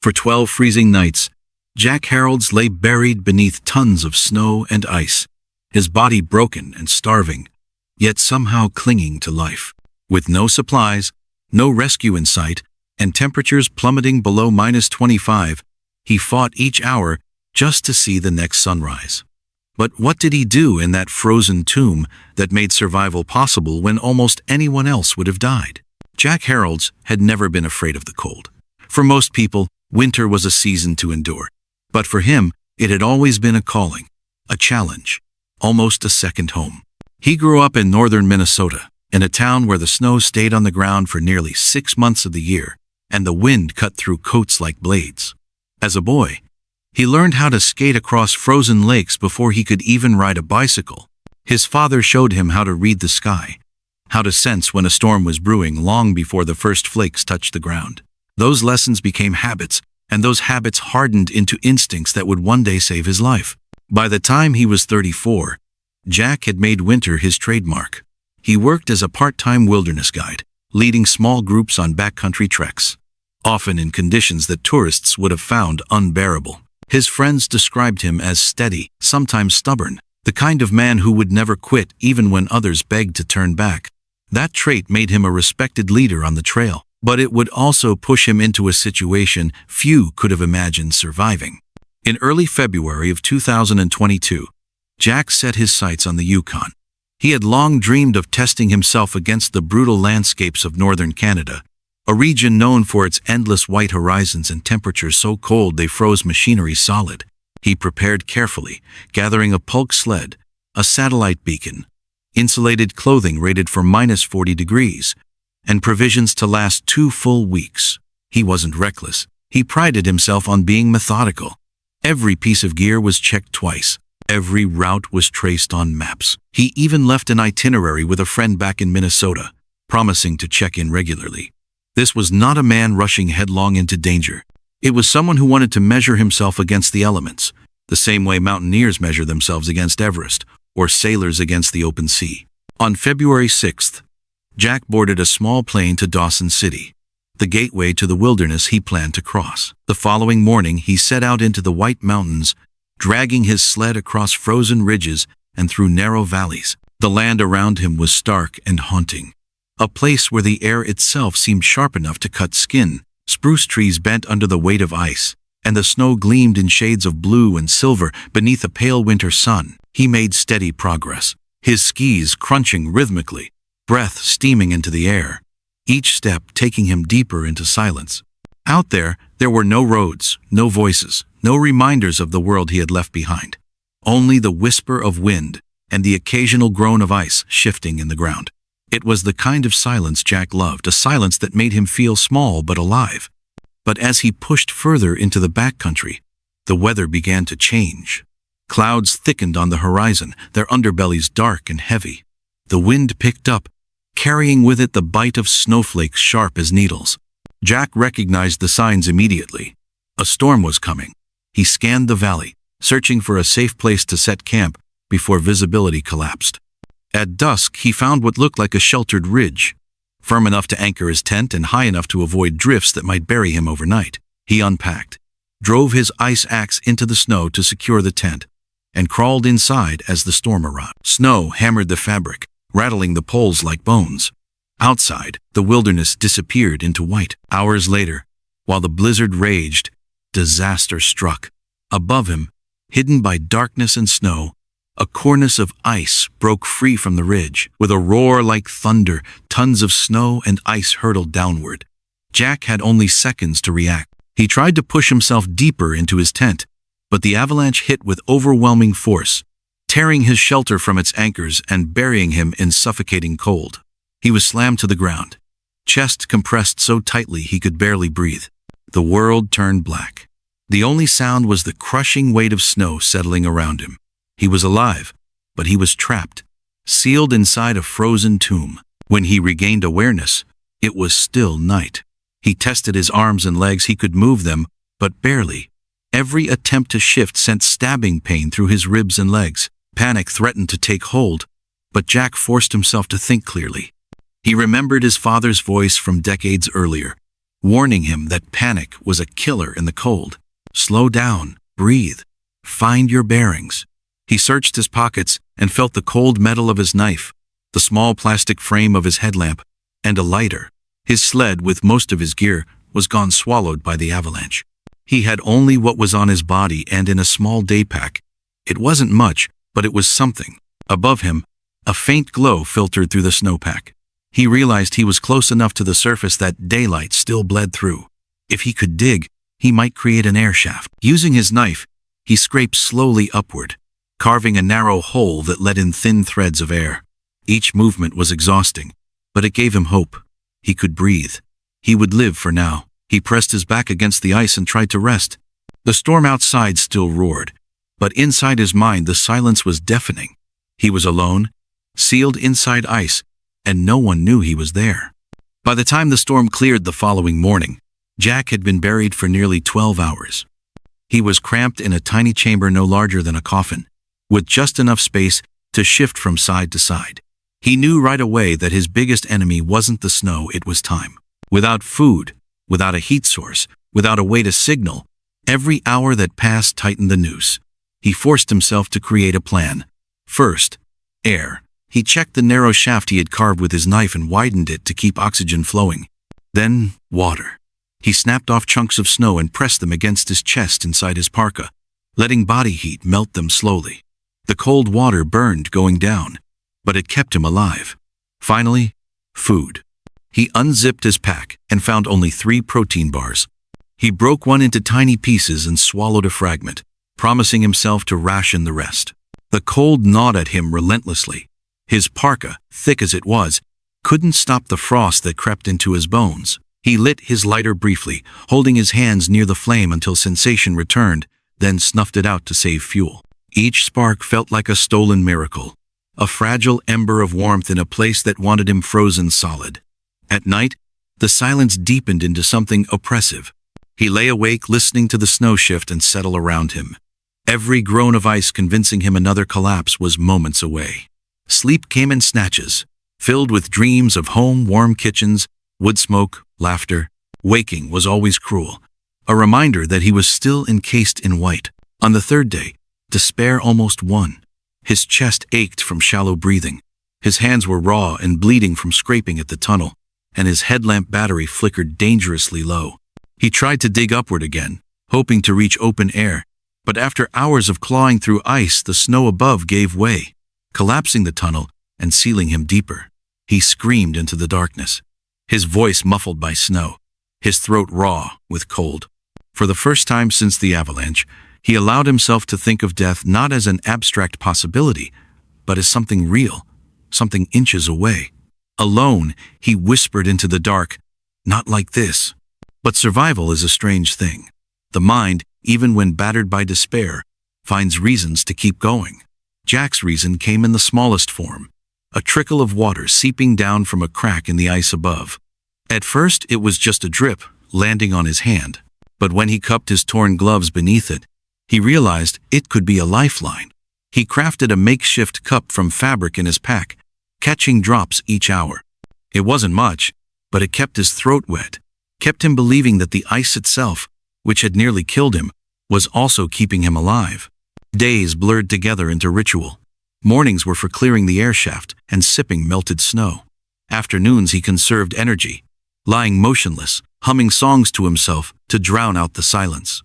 For 12 freezing nights, Jack Harold's lay buried beneath tons of snow and ice, his body broken and starving, yet somehow clinging to life. With no supplies, no rescue in sight, and temperatures plummeting below -25, he fought each hour just to see the next sunrise. But what did he do in that frozen tomb that made survival possible when almost anyone else would have died? Jack Harold's had never been afraid of the cold. For most people, winter was a season to endure. But for him, it had always been a calling, a challenge, almost a second home. He grew up in northern Minnesota, in a town where the snow stayed on the ground for nearly 6 months of the year, and the wind cut through coats like blades. As a boy, he learned how to skate across frozen lakes before he could even ride a bicycle. His father showed him how to read the sky, how to sense when a storm was brewing long before the first flakes touched the ground. Those lessons became habits, and those habits hardened into instincts that would one day save his life. By the time he was 34, Jack had made winter his trademark. He worked as a part-time wilderness guide, leading small groups on backcountry treks, often in conditions that tourists would have found unbearable. His friends described him as steady, sometimes stubborn, the kind of man who would never quit even when others begged to turn back. That trait made him a respected leader on the trail, but it would also push him into a situation few could have imagined surviving. In early February of 2022, Jack set his sights on the Yukon. He had long dreamed of testing himself against the brutal landscapes of northern Canada, a region known for its endless white horizons and temperatures so cold they froze machinery solid. He prepared carefully, gathering a pulk sled, a satellite beacon, insulated clothing rated for -40 degrees, and provisions to last 2 full weeks. He wasn't reckless. He prided himself on being methodical. Every piece of gear was checked twice. Every route was traced on maps. He even left an itinerary with a friend back in Minnesota, promising to check in regularly. This was not a man rushing headlong into danger. It was someone who wanted to measure himself against the elements, the same way mountaineers measure themselves against Everest, or sailors against the open sea. On February 6th, Jack boarded a small plane to Dawson City, the gateway to the wilderness he planned to cross. The following morning, he set out into the White Mountains, dragging his sled across frozen ridges and through narrow valleys. The land around him was stark and haunting, a place where the air itself seemed sharp enough to cut skin. Spruce trees bent under the weight of ice, and the snow gleamed in shades of blue and silver beneath a pale winter sun. He made steady progress, his skis crunching rhythmically, breath steaming into the air, each step taking him deeper into silence. Out there were no roads, no voices, no reminders of the world he had left behind. Only the whisper of wind and the occasional groan of ice shifting in the ground. It was the kind of silence Jack loved, a silence that made him feel small but alive. But as he pushed further into the backcountry, the weather began to change. Clouds thickened on the horizon, their underbellies dark and heavy. The wind picked up, carrying with it the bite of snowflakes sharp as needles. Jack recognized the signs immediately. A storm was coming. He scanned the valley, searching for a safe place to set camp before visibility collapsed. At dusk, he found what looked like a sheltered ridge, firm enough to anchor his tent and high enough to avoid drifts that might bury him overnight. He unpacked, drove his ice axe into the snow to secure the tent, and crawled inside as the storm arrived. Snow hammered the fabric, rattling the poles like bones. Outside, the wilderness disappeared into white. Hours later, while the blizzard raged, disaster struck. Above him, hidden by darkness and snow, a cornice of ice broke free from the ridge. With a roar like thunder, tons of snow and ice hurtled downward. Jack had only seconds to react. He tried to push himself deeper into his tent, but the avalanche hit with overwhelming force, tearing his shelter from its anchors and burying him in suffocating cold. He was slammed to the ground, chest compressed so tightly he could barely breathe. The world turned black. The only sound was the crushing weight of snow settling around him. He was alive, but he was trapped, sealed inside a frozen tomb. When he regained awareness, it was still night. He tested his arms and legs. He could move them, but barely. Every attempt to shift sent stabbing pain through his ribs and legs. Panic threatened to take hold, but Jack forced himself to think clearly. He remembered his father's voice from decades earlier, warning him that panic was a killer in the cold. Slow down, breathe, find your bearings. He searched his pockets and felt the cold metal of his knife, the small plastic frame of his headlamp, and a lighter. His sled, with most of his gear, was gone, swallowed by the avalanche. He had only what was on his body and in a small day pack. It wasn't much, but it was something. Above him, a faint glow filtered through the snowpack. He realized he was close enough to the surface that daylight still bled through. If he could dig, he might create an air shaft. Using his knife, he scraped slowly upward, carving a narrow hole that let in thin threads of air. Each movement was exhausting, but it gave him hope. He could breathe. He would live for now. He pressed his back against the ice and tried to rest. The storm outside still roared, but inside his mind the silence was deafening. He was alone, sealed inside ice, and no one knew he was there. By the time the storm cleared the following morning, Jack had been buried for nearly 12 hours. He was cramped in a tiny chamber no larger than a coffin, with just enough space to shift from side to side. He knew right away that his biggest enemy wasn't the snow, it was time. Without food, without a heat source, without a way to signal, every hour that passed tightened the noose. He forced himself to create a plan. First, air. He checked the narrow shaft he had carved with his knife and widened it to keep oxygen flowing. Then, water. He snapped off chunks of snow and pressed them against his chest inside his parka, letting body heat melt them slowly. The cold water burned going down, but it kept him alive. Finally, food. He unzipped his pack and found only 3 protein bars. He broke one into tiny pieces and swallowed a fragment, promising himself to ration the rest. The cold gnawed at him relentlessly. His parka, thick as it was, couldn't stop the frost that crept into his bones. He lit his lighter briefly, holding his hands near the flame until sensation returned, then snuffed it out to save fuel. Each spark felt like a stolen miracle, a fragile ember of warmth in a place that wanted him frozen solid. At night, the silence deepened into something oppressive. He lay awake, listening to the snow shift and settle around him, every groan of ice convincing him another collapse was moments away. Sleep came in snatches, filled with dreams of home, warm kitchens, wood smoke, laughter. Waking was always cruel, a reminder that he was still encased in white. On the 3rd day, despair almost won. His chest ached from shallow breathing. His hands were raw and bleeding from scraping at the tunnel, and his headlamp battery flickered dangerously low. He tried to dig upward again, hoping to reach open air, but after hours of clawing through ice, the snow above gave way, collapsing the tunnel and sealing him deeper. He screamed into the darkness, his voice muffled by snow, his throat raw with cold. For the first time since the avalanche, he allowed himself to think of death not as an abstract possibility, but as something real, something inches away. Alone, he whispered into the dark, "Not like this." But survival is a strange thing. The mind, even when battered by despair, finds reasons to keep going. Jack's reason came in the smallest form, a trickle of water seeping down from a crack in the ice above. At first, it was just a drip, landing on his hand. But when he cupped his torn gloves beneath it, he realized it could be a lifeline. He crafted a makeshift cup from fabric in his pack, catching drops each hour. It wasn't much, but it kept his throat wet, kept him believing that the ice itself, which had nearly killed him, was also keeping him alive. Days blurred together into ritual. Mornings were for clearing the air shaft and sipping melted snow. Afternoons he conserved energy, lying motionless, humming songs to himself to drown out the silence.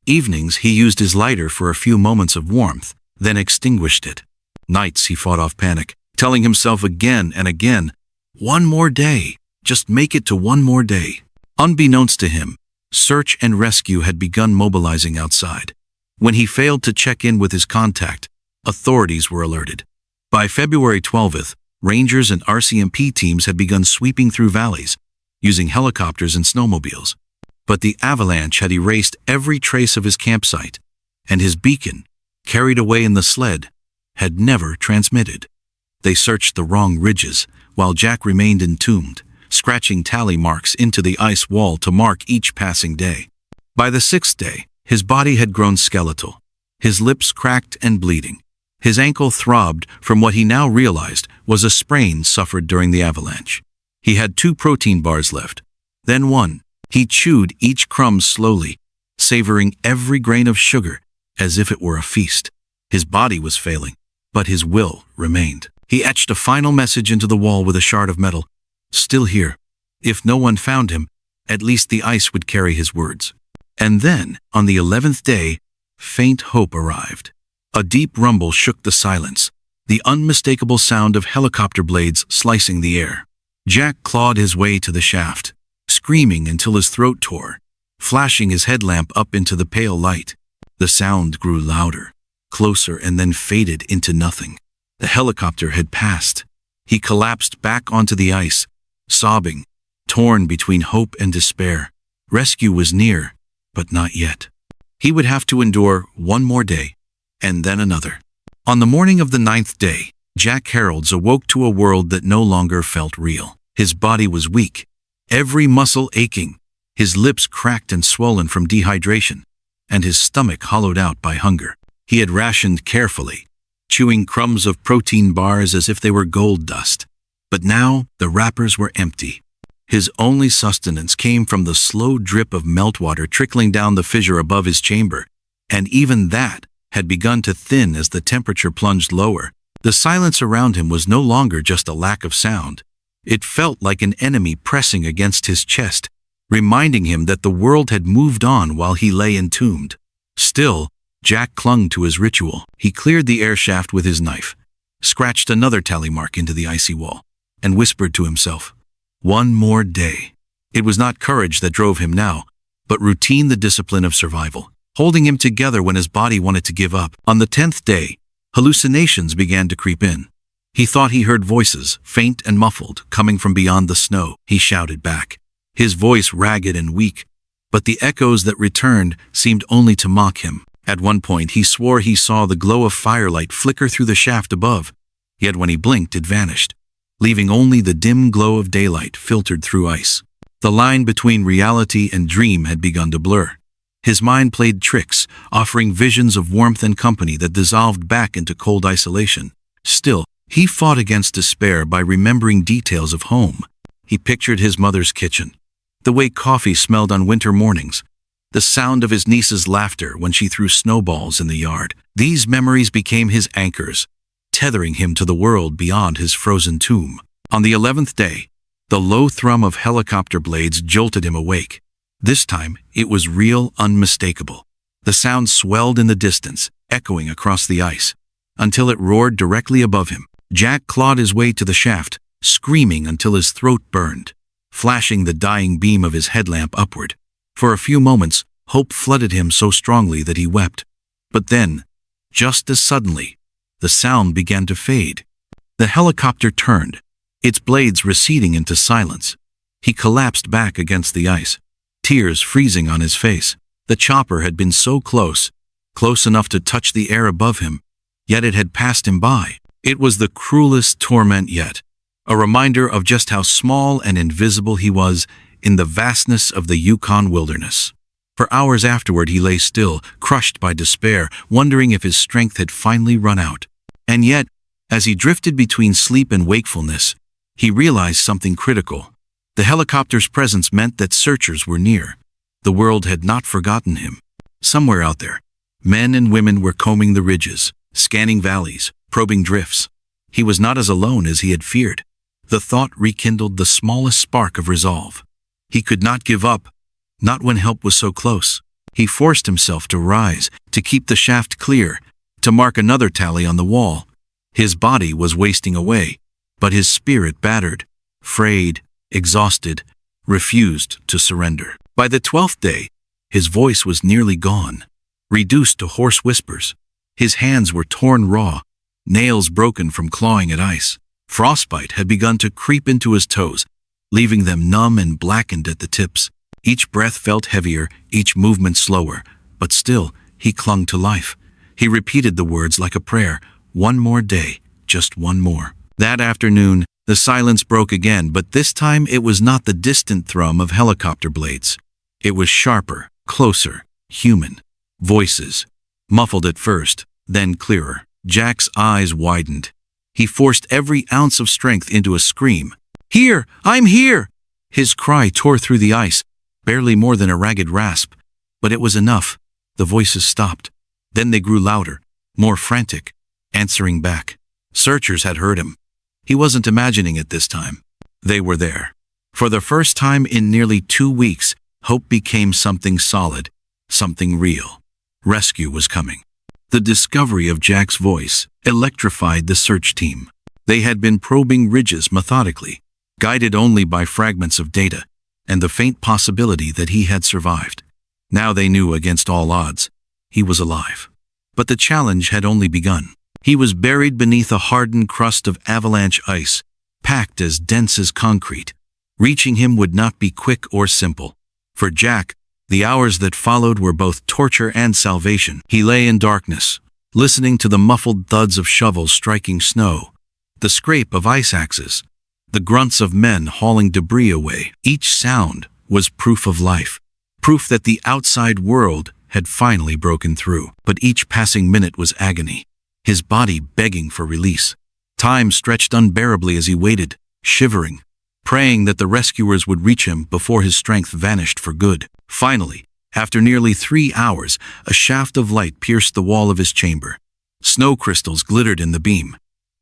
Evenings he used his lighter for a few moments of warmth, then extinguished it. Nights he fought off panic, telling himself again and again, "One more day, just make it to one more day." Unbeknownst to him, search and rescue had begun mobilizing outside. When he failed to check in with his contact, authorities were alerted. By February 12th, rangers and RCMP teams had begun sweeping through valleys, using helicopters and snowmobiles. But the avalanche had erased every trace of his campsite, and his beacon, carried away in the sled, had never transmitted. They searched the wrong ridges, while Jack remained entombed, scratching tally marks into the ice wall to mark each passing day. By the 6th day, his body had grown skeletal, his lips cracked and bleeding. His ankle throbbed from what he now realized was a sprain suffered during the avalanche. He had 2 protein bars left, then 1. He chewed each crumb slowly, savoring every grain of sugar as if it were a feast. His body was failing, but his will remained. He etched a final message into the wall with a shard of metal. Still here. If no one found him, at least the ice would carry his words. And then, on the 11th day, faint hope arrived. A deep rumble shook the silence, the unmistakable sound of helicopter blades slicing the air. Jack clawed his way to the shaft, screaming until his throat tore, flashing his headlamp up into the pale light. The sound grew louder, closer, and then faded into nothing. The helicopter had passed. He collapsed back onto the ice, sobbing, torn between hope and despair. Rescue was near, but not yet. He would have to endure one more day, and then another. On the morning of the 9th day, Jack Harold's awoke to a world that no longer felt real. His body was weak, every muscle aching, his lips cracked and swollen from dehydration, and his stomach hollowed out by hunger. He had rationed carefully, chewing crumbs of protein bars as if they were gold dust. But now the wrappers were empty. His only sustenance came from the slow drip of meltwater trickling down the fissure above his chamber, and even that had begun to thin as the temperature plunged lower. The silence around him was no longer just a lack of sound. It felt like an enemy pressing against his chest, reminding him that the world had moved on while he lay entombed. Still, Jack clung to his ritual. He cleared the air shaft with his knife, scratched another tally mark into the icy wall, and whispered to himself, "One more day." It was not courage that drove him now, but routine, the discipline of survival, holding him together when his body wanted to give up. On the 10th day, hallucinations began to creep in. He thought he heard voices, faint and muffled, coming from beyond the snow. He shouted back, his voice ragged and weak, but the echoes that returned seemed only to mock him. At one point, he swore he saw the glow of firelight flicker through the shaft above, yet when he blinked, it vanished, leaving only the dim glow of daylight filtered through ice. The line between reality and dream had begun to blur. His mind played tricks, offering visions of warmth and company that dissolved back into cold isolation. Still, he fought against despair by remembering details of home. He pictured his mother's kitchen, the way coffee smelled on winter mornings, the sound of his niece's laughter when she threw snowballs in the yard. These memories became his anchors, tethering him to the world beyond his frozen tomb. On the 11th day, the low thrum of helicopter blades jolted him awake. This time, it was real, unmistakable. The sound swelled in the distance, echoing across the ice, until it roared directly above him. Jack clawed his way to the shaft, screaming until his throat burned, flashing the dying beam of his headlamp upward. For a few moments, hope flooded him so strongly that he wept. But then, just as suddenly, the sound began to fade. The helicopter turned, its blades receding into silence. He collapsed back against the ice, tears freezing on his face. The chopper had been so close, close enough to touch the air above him, yet it had passed him by. It was the cruelest torment yet, a reminder of just how small and invisible he was in the vastness of the Yukon wilderness. For hours afterward he lay still, crushed by despair, wondering if his strength had finally run out. And yet, as he drifted between sleep and wakefulness, he realized something critical. The helicopter's presence meant that searchers were near. The world had not forgotten him. Somewhere out there, men and women were combing the ridges, scanning valleys, probing drifts. He was not as alone as he had feared. The thought rekindled the smallest spark of resolve. He could not give up, not when help was so close. He forced himself to rise, to keep the shaft clear, to mark another tally on the wall. His body was wasting away, but his spirit, battered, frayed, exhausted, refused to surrender. By the 12th day, his voice was nearly gone, reduced to hoarse whispers. His hands were torn raw, nails broken from clawing at ice. Frostbite had begun to creep into his toes, leaving them numb and blackened at the tips. Each breath felt heavier, each movement slower, but still, he clung to life. He repeated the words like a prayer, "One more day, just one more." That afternoon, the silence broke again, but this time it was not the distant thrum of helicopter blades. It was sharper, closer, human. Voices, muffled at first, then clearer. Jack's eyes widened. He forced every ounce of strength into a scream. "Here! I'm here!" His cry tore through the ice, barely more than a ragged rasp, but it was enough. The voices stopped. Then they grew louder, more frantic, answering back. Searchers had heard him. He wasn't imagining it this time. They were there. For the first time in nearly 2 weeks, hope became something solid, something real. Rescue was coming. The discovery of Jack's voice electrified the search team. They had been probing ridges methodically, guided only by fragments of data and the faint possibility that he had survived. Now they knew against all odds, he was alive. But the challenge had only begun. He was buried beneath a hardened crust of avalanche ice, packed as dense as concrete. Reaching him would not be quick or simple. For Jack, the hours that followed were both torture and salvation. He lay in darkness, listening to the muffled thuds of shovels striking snow, the scrape of ice axes, the grunts of men hauling debris away. Each sound was proof of life, proof that the outside world had finally broken through. But each passing minute was agony, his body begging for release. Time stretched unbearably as he waited, shivering, praying that the rescuers would reach him before his strength vanished for good. Finally, after nearly 3 hours, a shaft of light pierced the wall of his chamber. Snow crystals glittered in the beam.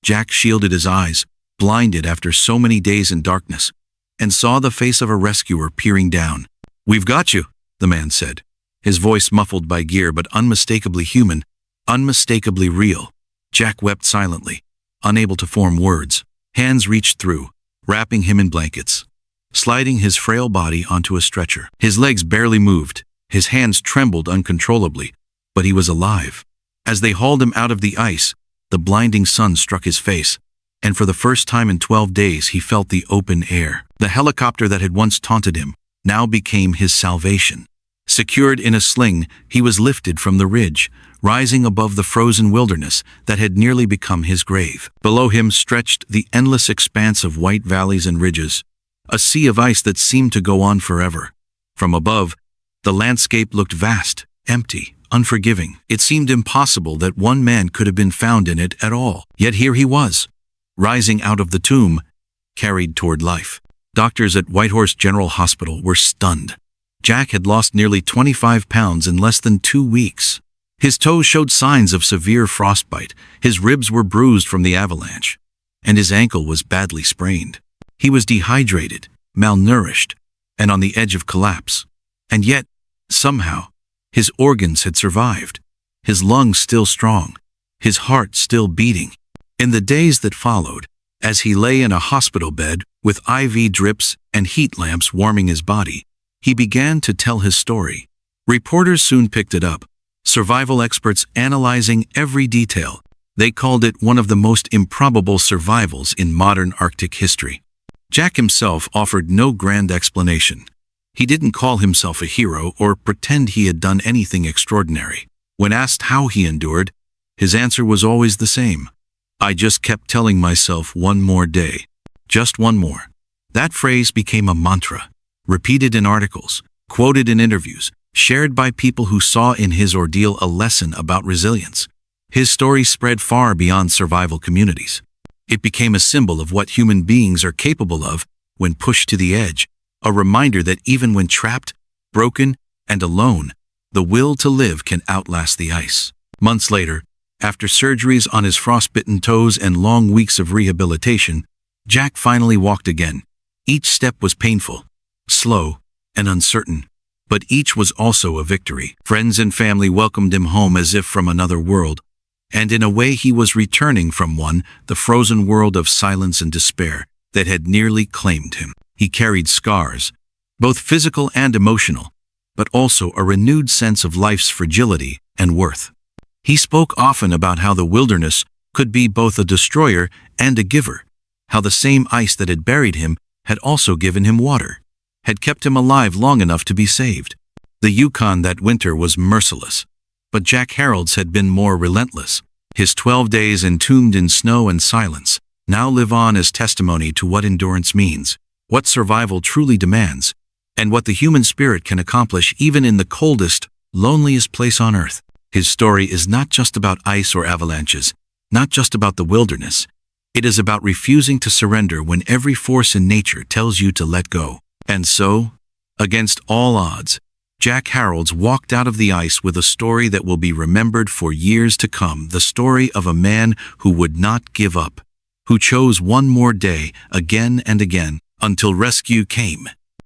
Jack shielded his eyes, blinded after so many days in darkness, and saw the face of a rescuer peering down. "We've got you," the man said, his voice muffled by gear but unmistakably human, unmistakably real. Jack wept silently, unable to form words. Hands reached through, wrapping him in blankets, sliding his frail body onto a stretcher. His legs barely moved, his hands trembled uncontrollably, but he was alive. As they hauled him out of the ice, the blinding sun struck his face, and for the first time in 12 days he felt the open air. The helicopter that had once taunted him now became his salvation. Secured in a sling, he was lifted from the ridge, rising above the frozen wilderness that had nearly become his grave. Below him stretched the endless expanse of white valleys and ridges, a sea of ice that seemed to go on forever. From above, the landscape looked vast, empty, unforgiving. It seemed impossible that one man could have been found in it at all. Yet here he was, rising out of the tomb, carried toward life. Doctors at Whitehorse General Hospital were stunned. Jack had lost nearly 25 pounds in less than 2 weeks. His toes showed signs of severe frostbite, his ribs were bruised from the avalanche, and his ankle was badly sprained. He was dehydrated, malnourished, and on the edge of collapse. And yet, somehow, his organs had survived, his lungs still strong, his heart still beating. In the days that followed, as he lay in a hospital bed with IV drips and heat lamps warming his body, he began to tell his story. Reporters soon picked it up, survival experts analyzing every detail. They called it one of the most improbable survivals in modern Arctic history. Jack himself offered no grand explanation. He didn't call himself a hero or pretend he had done anything extraordinary. When asked how he endured, his answer was always the same. "I just kept telling myself one more day. Just one more." That phrase became a mantra, repeated in articles, quoted in interviews, shared by people who saw in his ordeal a lesson about resilience. His story spread far beyond survival communities. It became a symbol of what human beings are capable of when pushed to the edge, a reminder that even when trapped, broken, and alone, the will to live can outlast the ice. Months later, after surgeries on his frostbitten toes and long weeks of rehabilitation, Jack finally walked again. Each step was painful, slow, and uncertain, but each was also a victory. Friends and family welcomed him home as if from another world, and in a way he was returning from one, the frozen world of silence and despair that had nearly claimed him. He carried scars, both physical and emotional, but also a renewed sense of life's fragility and worth. He spoke often about how the wilderness could be both a destroyer and a giver, how the same ice that had buried him had also given him water, had kept him alive long enough to be saved. The Yukon that winter was merciless, but Jack Harold's had been more relentless. His 12 days entombed in snow and silence now live on as testimony to what endurance means, what survival truly demands, and what the human spirit can accomplish even in the coldest, loneliest place on earth. His story is not just about ice or avalanches, not just about the wilderness. It is about refusing to surrender when every force in nature tells you to let go. And so, Against all odds, Jack Harold's walked out of the ice with a story that will be remembered for years to come, the story of a man who would not give up, who chose one more day again and again until rescue came.